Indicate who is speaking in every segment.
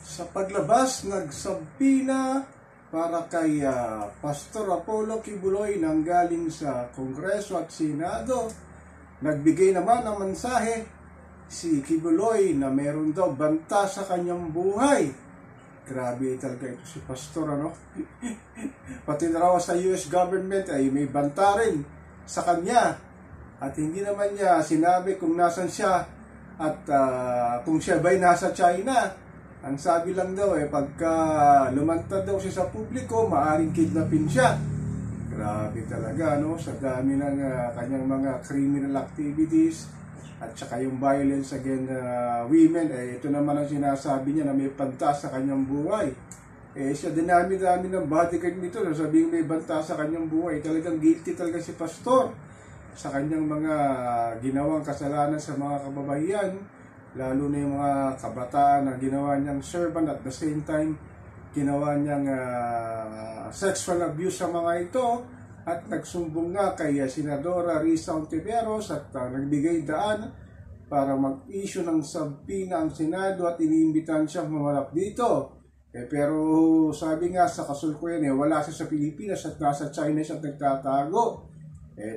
Speaker 1: Sa paglabas, nagsabina para kay Pastor Apollo Kibuloy nang galing sa Kongreso at Senado. Nagbigay naman ng mensahe si Kibuloy na meron daw banta sa kanyang buhay. Grabe talaga ito si Pastor, ano? Pati na raw sa US government ay may banta rin sa kanya. At hindi naman niya sinabi kung nasan siya at kung siya ba'y nasa China. Ang sabi lang daw pagka lumantad daw siya sa publiko, maaring kidnapin siya. Grabe talaga, no? Sa dami ng kanyang mga criminal activities at saka yung violence against women, ito naman ang sinasabi niya na may banta sa kanyang buhay. Siya dinami-dami ng bodyguard nito, sabihin may banta sa kanyang buhay. Talagang guilty talaga si Pastor sa kanyang mga ginawang kasalanan sa mga kababayan, lalo na yung mga kabataan na ginawa niyang servant at the same time ginawa niyang sexual abuse sa mga ito, at nagsumbong nga kay Senadora Risa Hontiveros at nagbigay daan para mag-issue ng subpoena ang Senado at iniimbitahan siyang mamalap dito. Pero sabi nga sa kasulkuyan wala siya sa Pilipinas at nasa China siya nagtatago.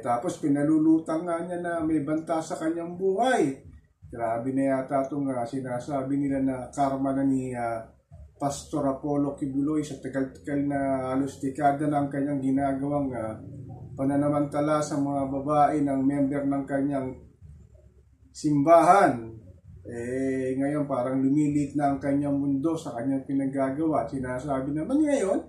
Speaker 1: Tapos pinalulutang nga niya na may banta sa kanyang buhay. Grabe na yata itong sinasabi nila na karma na ni Pastor Apollo Kibuloy sa tagal-tagal na halos dekada na ang kanyang ginagawang pananamantala sa mga babae ng member ng kanyang simbahan. Ngayon parang lumilit na ang kanyang mundo sa kanyang pinagagawa. Sinasabi naman ngayon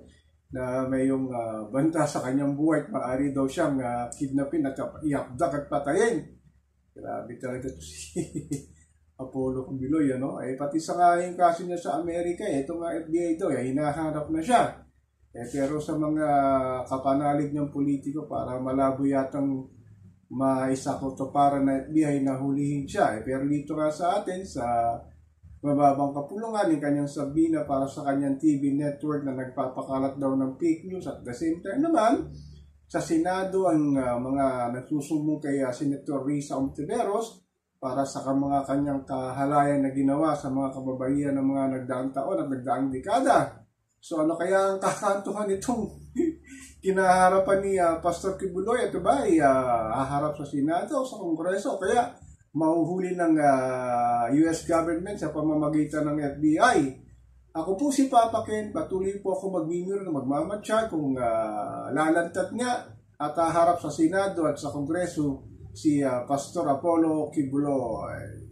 Speaker 1: na mayong banta sa kanyang buhay at maaari daw siyang kidnapin at iabdak at patayin. Grabe talaga ito si Apollo Kibuloy, ano? Pati sa nga yung kaso niya sa Amerika, ito nga FBI ito, hinahanap na siya. Pero sa mga kapanalig niyang politiko, para malabo yatang maisakoto para na FBI na hulihin siya. Pero dito nga sa atin, sa mababang kapulungan, yung kanyang sabina para sa kanyang TV network na nagpapakalat daw ng fake news. At the same time naman, sa Senado ang mga nagsusumbong kay Senator Risa Hontiveros para sa mga kanyang kahalayan na ginawa sa mga kababaihan ng mga nagdaang taon at nagdaang dekada. So ano kaya ang kakantuhan itong kinaharapan ni Pastor Kibuloy? Ito ba ay haharap sa Senado o sa Kongreso? Kaya mahuhuli ng US government sa pamamagitan ng FBI. Ako po si Papa Ken, patuloy po ako mag-mirror na magmamatsyag kung lalantad nga at haharap sa Senado at sa Kongreso si Pastor Apollo Kibuloy.